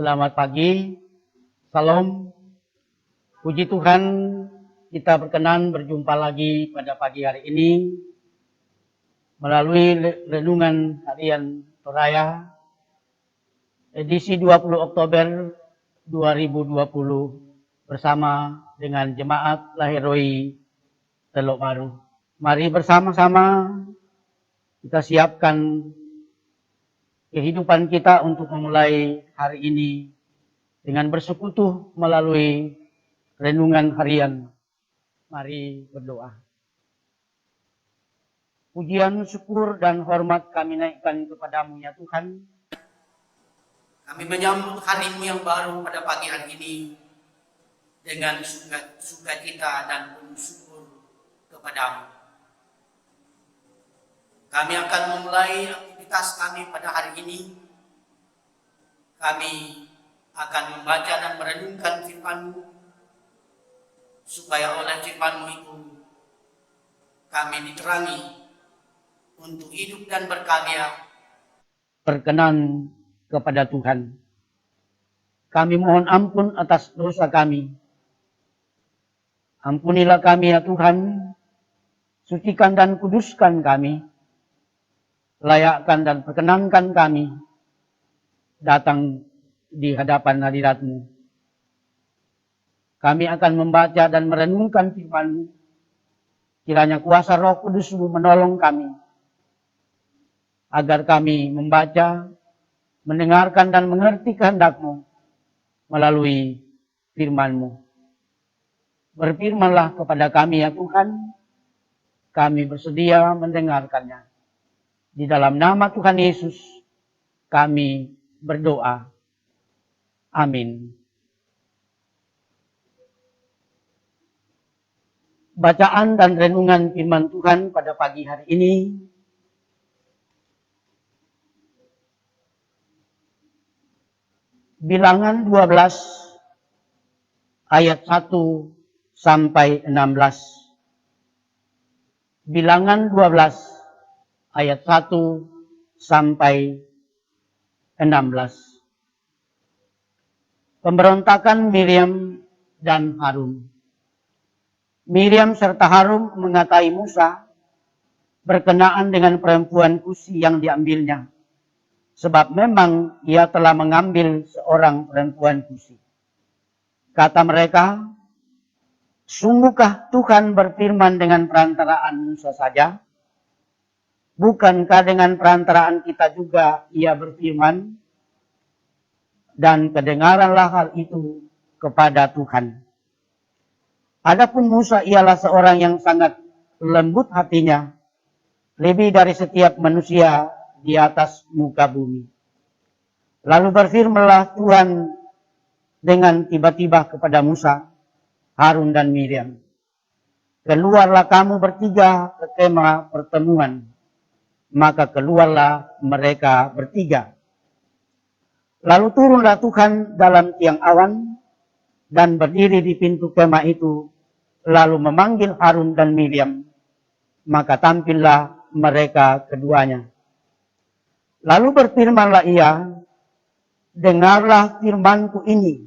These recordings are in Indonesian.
Selamat pagi, salam, puji Tuhan, kita berkenan berjumpa lagi pada pagi hari ini melalui renungan harian Toraya edisi 20 Oktober 2020 bersama dengan Jemaat Lahiroi Teluk Baru. Mari bersama-sama kita siapkan kehidupan kita untuk memulai hari ini dengan bersekutu melalui renungan harian. Mari berdoa. Pujian, syukur, dan hormat kami naikkan kepadamu ya Tuhan. Kami menyambut hari-Mu yang baru pada pagi hari ini dengan sukacita dan penuh syukur kepadamu. Kami akan memulai aktivitas kami pada hari ini. Kami akan membaca dan merenungkan firman-Mu, supaya oleh firman-Mu itu kami diterangi untuk hidup dan berkarya. Berkenan kepada Tuhan. Kami mohon ampun atas dosa kami. Ampunilah kami ya Tuhan, sucikan dan kuduskan kami, layakkan dan perkenankan kami datang di hadapan hadirat-Mu. Kami akan membaca dan merenungkan firman-Mu. Kiranya kuasa Roh Kudus-Mu menolong kami, agar kami membaca, mendengarkan dan mengerti kehendak-Mu melalui firman-Mu. Berfirmanlah kepada kami ya Tuhan, kami bersedia mendengarkannya. Di dalam nama Tuhan Yesus kami berdoa. Amin. Bacaan dan renungan firman Tuhan pada pagi hari ini Bilangan 12 ayat 1 sampai 16. Bilangan 12 ayat 1 sampai 16. Pemberontakan Miriam dan Harun. Miriam serta Harun mengatai Musa berkenaan dengan perempuan Kusi yang diambilnya, sebab memang ia telah mengambil seorang perempuan Kusi. Kata mereka, sungguhkah Tuhan berfirman dengan perantaraan Musa saja? Bukankah dengan perantaraan kita juga ia berfirman? Dan kedengaranlah hal itu kepada Tuhan. Adapun Musa ialah seorang yang sangat lembut hatinya, lebih dari setiap manusia di atas muka bumi. Lalu berfirmanlah Tuhan dengan tiba-tiba kepada Musa, Harun dan Miriam. Keluarlah kamu bertiga ke kemah pertemuan. Maka keluarlah mereka bertiga. Lalu turunlah Tuhan dalam tiang awan dan berdiri di pintu kemah itu, lalu memanggil Harun dan Miriam. Maka tampillah mereka keduanya. Lalu berfirmanlah ia, dengarlah firmanku ini.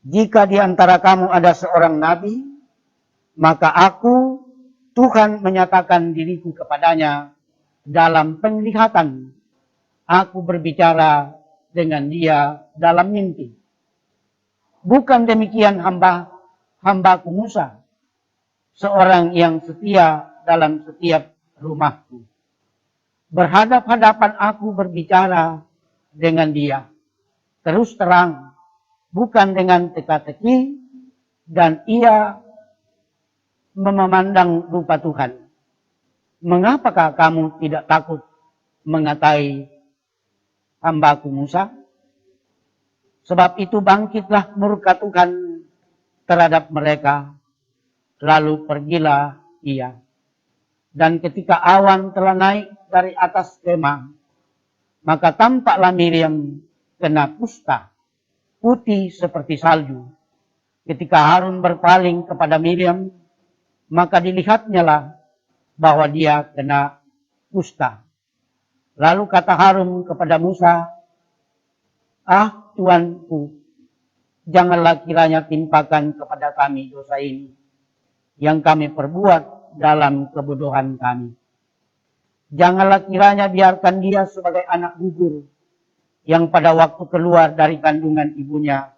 Jika di antara kamu ada seorang nabi, maka aku, Tuhan menyatakan diriku kepadanya dalam penglihatan. Aku berbicara dengan dia dalam mimpi. Bukan demikian hambaku Musa, seorang yang setia dalam setiap rumahku. Berhadap-hadapan aku berbicara dengan dia, terus terang, bukan dengan teka-teki, dan ia memandang rupa Tuhan. Mengapakah kamu tidak takut mengatai hambaku Musa? Sebab itu bangkitlah murka Tuhan terhadap mereka, lalu pergilah ia. Dan ketika awan telah naik dari atas kemah, maka tampaklah Miriam kena kusta, putih seperti salju. Ketika Harun berpaling kepada Miriam, maka dilihatnyalah bahwa dia kena kusta. Lalu kata Harun kepada Musa, Tuanku, janganlah kiranya timpakan kepada kami dosa ini yang kami perbuat dalam kebodohan kami. Janganlah kiranya biarkan dia sebagai anak gugur yang pada waktu keluar dari kandungan ibunya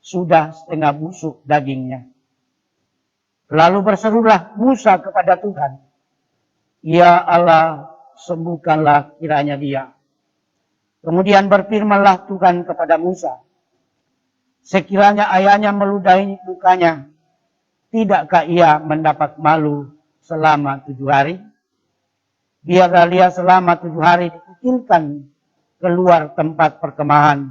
sudah setengah busuk dagingnya. Lalu berserulah Musa kepada Tuhan, "Ya Allah, sembuhkanlah kiranya dia." Kemudian berfirmanlah Tuhan kepada Musa, "Sekiranya ayahnya meludahi mukanya, tidakkah ia mendapat malu selama 7 hari? Biarlah dia selama 7 hari dikucilkan keluar tempat perkemahan,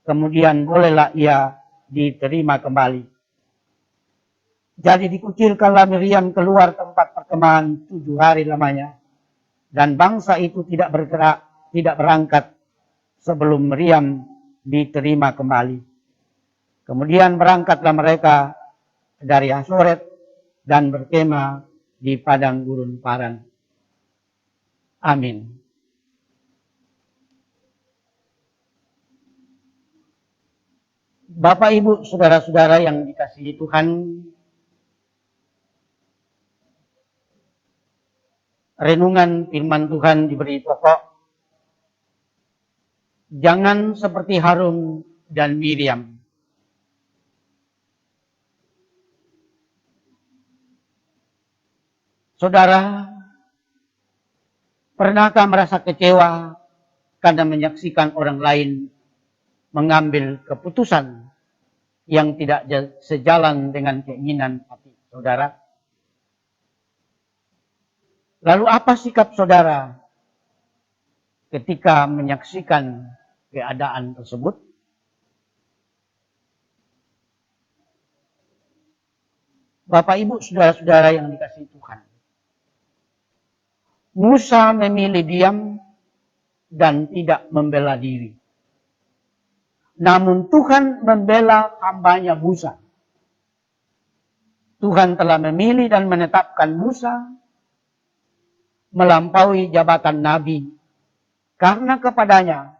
kemudian bolehlah ia diterima kembali." Jadi dikucilkanlah Miriam keluar tempat perkemahan 7 hari lamanya, dan bangsa itu tidak bergerak, tidak berangkat sebelum Miriam diterima kembali. Kemudian berangkatlah mereka dari Hasoret dan berkemah di padang gurun Paran. Amin. Bapak, Ibu, saudara-saudara yang dikasihi Tuhan, renungan firman Tuhan diberi pokok, jangan seperti Harun dan Miriam. Saudara, pernahkah merasa kecewa karena menyaksikan orang lain mengambil keputusan yang tidak sejalan dengan keinginan hati saudara? Lalu apa sikap saudara ketika menyaksikan keadaan tersebut? Bapak, Ibu, saudara-saudara yang dikasihi Tuhan, Musa memilih diam dan tidak membela diri. Namun Tuhan membela hambanya Musa. Tuhan telah memilih dan menetapkan Musa melampaui jabatan nabi, karena kepadanya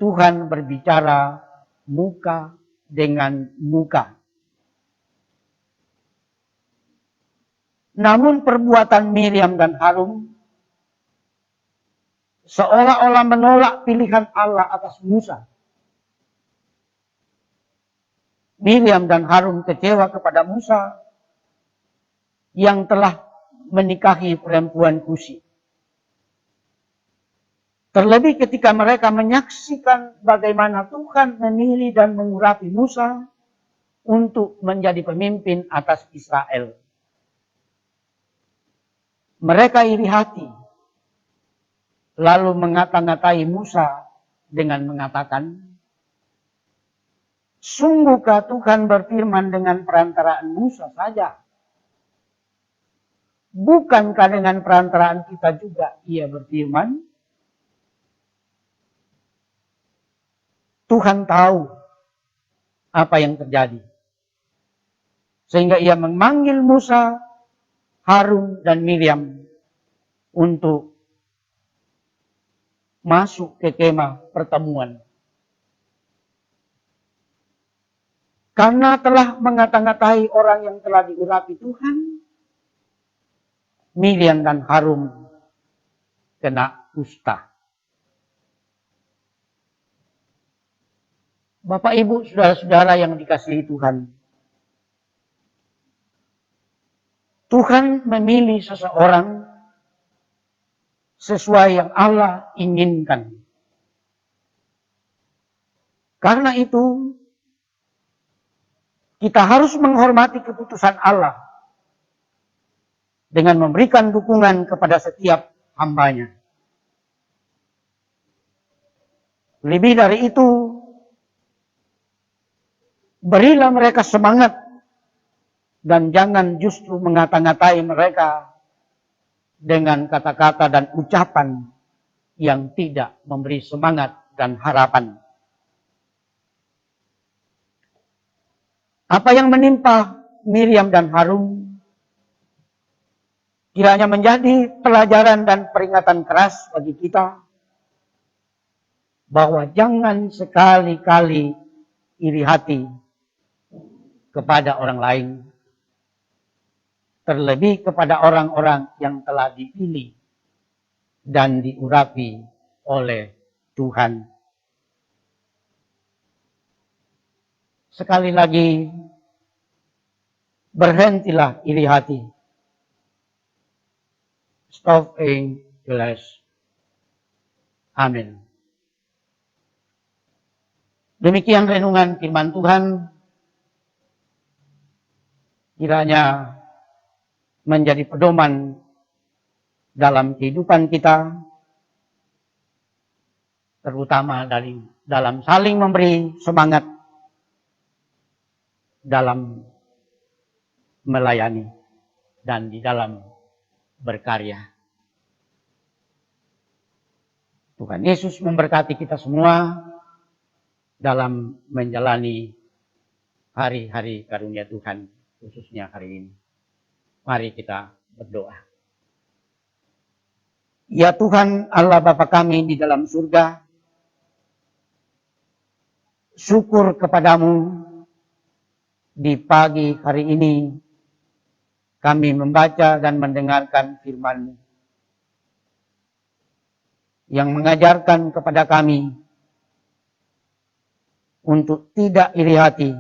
Tuhan berbicara muka dengan muka. Namun perbuatan Miriam dan Harun seolah-olah menolak pilihan Allah atas Musa. Miriam dan Harun kecewa kepada Musa yang telah menikahi perempuan Kusi. Terlebih ketika mereka menyaksikan bagaimana Tuhan memilih dan mengurapi Musa untuk menjadi pemimpin atas Israel. Mereka iri hati, lalu mengata-ngatai Musa dengan mengatakan, "Sungguhkah Tuhan berfirman dengan perantaraan Musa saja? Bukankah dengan perantaraan kita juga ia berfirman?" Tuhan tahu apa yang terjadi, sehingga ia memanggil Musa, Harun, dan Miriam untuk masuk ke kemah pertemuan. Karena telah mengata-ngatai orang yang telah diurapi Tuhan, Miriam dan Harun kena kusta. Bapak, Ibu, saudara-saudara yang dikasihi Tuhan, Tuhan memilih seseorang sesuai yang Allah inginkan. Karena itu, kita harus menghormati keputusan Allah dengan memberikan dukungan kepada setiap hambanya. Lebih dari itu, berilah mereka semangat dan jangan justru mengata-ngatai mereka dengan kata-kata dan ucapan yang tidak memberi semangat dan harapan. Apa yang menimpa Miriam dan Harun kiranya menjadi pelajaran dan peringatan keras bagi kita bahwa jangan sekali-kali iri hati kepada orang lain, terlebih kepada orang-orang yang telah dipilih dan diurapi oleh Tuhan. Sekali lagi, berhentilah iri hati. Stop being jealous. Amin. Demikian renungan firman Tuhan. Kiranya menjadi pedoman dalam kehidupan kita, terutama dalam saling memberi semangat dalam melayani dan di dalam berkarya. Tuhan Yesus memberkati kita semua dalam menjalani hari-hari karunia Tuhan, khususnya hari ini. Mari kita berdoa. Ya Tuhan Allah Bapa kami di dalam surga, syukur kepadamu di pagi hari ini kami membaca dan mendengarkan firman-Mu yang mengajarkan kepada kami untuk tidak iri hati,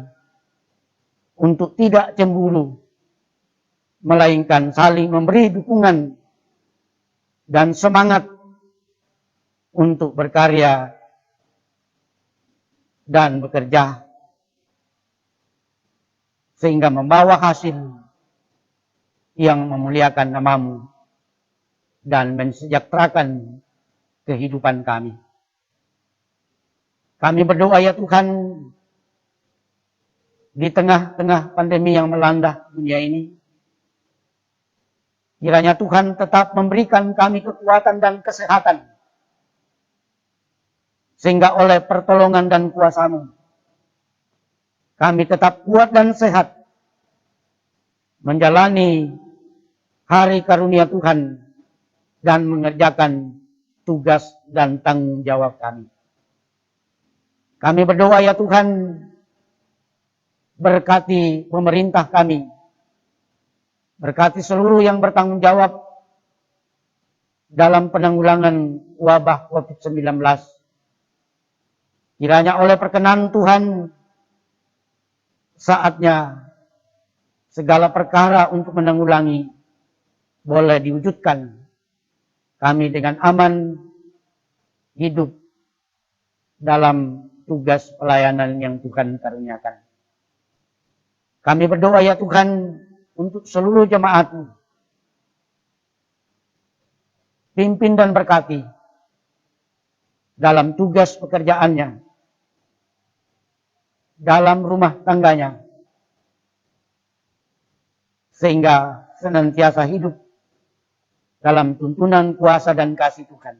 untuk tidak cemburu, melainkan saling memberi dukungan dan semangat untuk berkarya dan bekerja, sehingga membawa hasil yang memuliakan nama-Mu dan mensejahterakan kehidupan kami. Kami berdoa ya Tuhan, di tengah-tengah pandemi yang melanda dunia ini, kiranya Tuhan tetap memberikan kami kekuatan dan kesehatan, sehingga oleh pertolongan dan kuasa-Mu, kami tetap kuat dan sehat, menjalani hari karunia Tuhan, dan mengerjakan tugas dan tanggung jawab kami. Kami berdoa ya Tuhan, berkati pemerintah kami, berkati seluruh yang bertanggung jawab dalam penanggulangan wabah COVID-19. Kiranya oleh perkenan Tuhan, saatnya segala perkara untuk menanggulangi boleh diwujudkan. Kami dengan aman hidup dalam tugas pelayanan yang Tuhan karuniakan. Kami berdoa ya Tuhan untuk seluruh jemaat-Mu. Pimpin dan berkati dalam tugas pekerjaannya, dalam rumah tangganya, sehingga senantiasa hidup dalam tuntunan kuasa dan kasih Tuhan.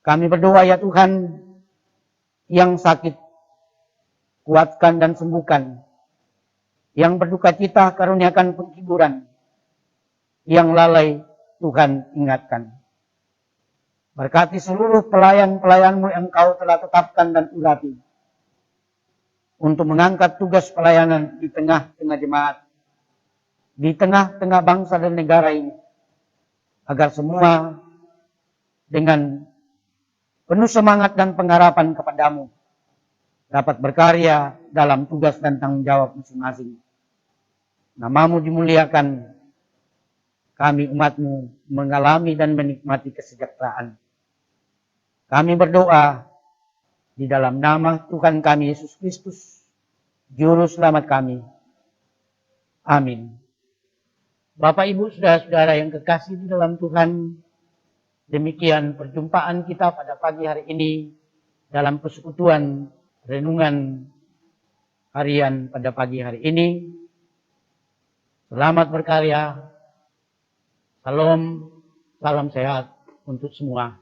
Kami berdoa ya Tuhan, yang sakit kuatkan dan sembuhkan, yang berduka cita karuniakan penghiburan, yang lalai Tuhan ingatkan. Berkati seluruh pelayan-pelayan-Mu yang Kau telah tetapkan dan urapi untuk mengangkat tugas pelayanan di tengah-tengah jemaat, di tengah-tengah bangsa dan negara ini, agar semua dengan penuh semangat dan pengharapan kepada-Mu dapat berkarya dalam tugas dan tanggung jawab masing-masing. Nama-Mu dimuliakan, kami umat-Mu mengalami dan menikmati kesejahteraan. Kami berdoa di dalam nama Tuhan kami Yesus Kristus, Juru Selamat kami. Amin. Bapak, Ibu, saudara-saudara yang kekasih di dalam Tuhan, demikian perjumpaan kita pada pagi hari ini dalam persekutuan renungan harian pada pagi hari ini. Selamat berkarya. Salam sehat untuk semua.